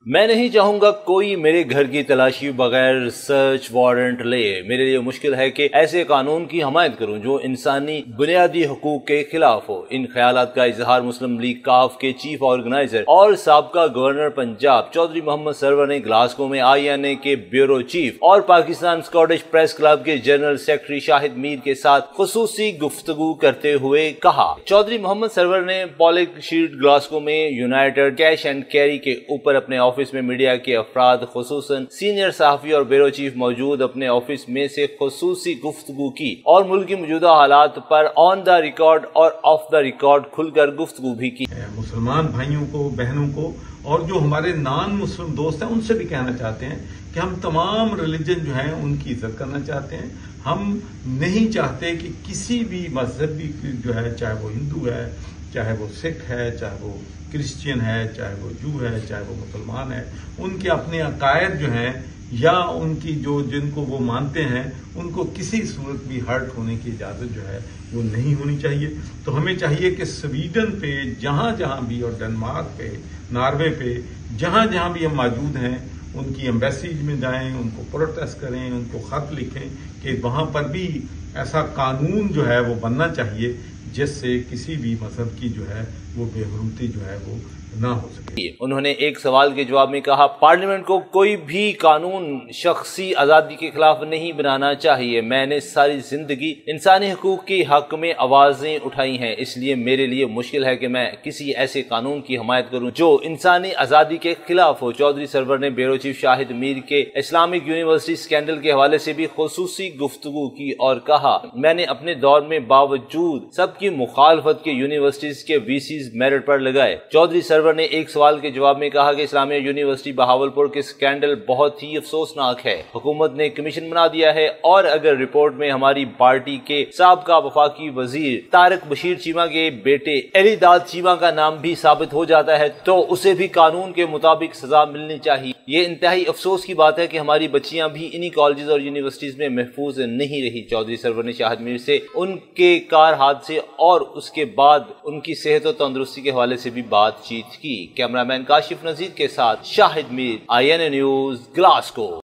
میں نہیں چاہوں گا کوئی میرے گھر کی تلاشی بغیر سرچ وارنٹ لے۔ میرے لیے مشکل ہے کہ ایسے قانون کی حمایت کروں جو انسانی بنیادی حقوق کے خلاف ہو۔ ان خیالات کا اظہار مسلم لیگ کاف کے چیف آرگنائزر اور سابقہ گورنر پنجاب چودھری محمد سرور نے گلاسگو میں INA کے بیورو چیف اور پاکستان اسکاٹش پریس کلب کے جنرل سیکرٹری شاہد میر کے ساتھ خصوصی گفتگو کرتے ہوئے کہا۔ چودھری محمد سرور نے پولک شیلڈ گلاسگو میں یونائیٹڈ کیش اینڈ کیری کے اوپر اپنے آفس میں میڈیا کے افراد خصوصاً سینئر صحافی اور بیورو چیف موجود اپنے آفس میں سے خصوصی گفتگو کی اور ملک کی موجودہ حالات پر آن دا ریکارڈ اور آف دا ریکارڈ کھل کر گفتگو بھی کی۔ مسلمان بھائیوں کو، بہنوں کو اور جو ہمارے نان مسلم دوست ہیں ان سے بھی کہنا چاہتے ہیں کہ ہم تمام ریلیجن جو ہیں ان کی عزت کرنا چاہتے ہیں۔ ہم نہیں چاہتے کہ کسی بھی مذہبی جو ہے، چاہے وہ ہندو ہے، چاہے وہ سکھ ہے، چاہے وہ کرسچین ہے، چاہے وہ جو ہے، چاہے وہ مسلمان ہے، ان کے اپنے عقائد جو ہیں یا ان کی جن کو وہ مانتے ہیں ان کو کسی صورت بھی ہرٹ ہونے کی اجازت جو ہے وہ نہیں ہونی چاہیے۔ تو ہمیں چاہیے کہ سویڈن پہ جہاں جہاں بھی اور ڈنمارک پہ، ناروے پہ جہاں جہاں بھی ہم موجود ہیں ان کی ایمبیسیز میں جائیں، ان کو پروٹیسٹ کریں، ان کو خط لکھیں کہ وہاں پر بھی ایسا قانون جو ہے وہ بننا چاہیے جس سے کسی بھی مذہب کی جو ہے وہ بے حرمتی جو ہے وہ نہ ہو سکے۔ انہوں نے ایک سوال کے جواب میں کہا، پارلیمنٹ کو کوئی بھی قانون شخصی آزادی کے خلاف نہیں بنانا چاہیے۔ میں نے ساری زندگی انسانی حقوق کے حق میں آوازیں اٹھائی ہیں، اس لیے میرے لیے مشکل ہے کہ میں کسی ایسے قانون کی حمایت کروں جو انسانی آزادی کے خلاف ہو۔ چودھری سرور نے بیورو چیف شاہد میر کے اسلامک یونیورسٹی اسکینڈل کے حوالے سے بھی خصوصی گفتگو کی اور کہا، میں نے اپنے دور میں باوجود سب کی مخالفت کے یونیورسٹیز کے VCs میرٹ پر لگائے۔ چودھری سرور نے ایک سوال کے جواب میں کہا کہ اسلامیہ یونیورسٹی بہاولپور کے اسکینڈل بہت ہی افسوسناک ہے۔ حکومت نے کمیشن بنا دیا ہے اور اگر رپورٹ میں ہماری پارٹی کے سابقہ وفاقی وزیر طارق بشیر چیمہ کے بیٹے علی داد چیمہ کا نام بھی ثابت ہو جاتا ہے تو اسے بھی قانون کے مطابق سزا ملنی چاہیے۔ یہ انتہائی افسوس کی بات ہے کہ ہماری بچیاں بھی انہی کالجز اور یونیورسٹیز میں محفوظ نہیں رہی۔ چودھری سرور نے شاہد میر سے ان کے کار حادثے اور اس کے بعد ان کی صحت و تندرستی کے حوالے سے بھی بات چیت کی۔ کیمرہ مین کاشف نذیر کے ساتھ شاہد میر، INA نیوز، گلاسگو۔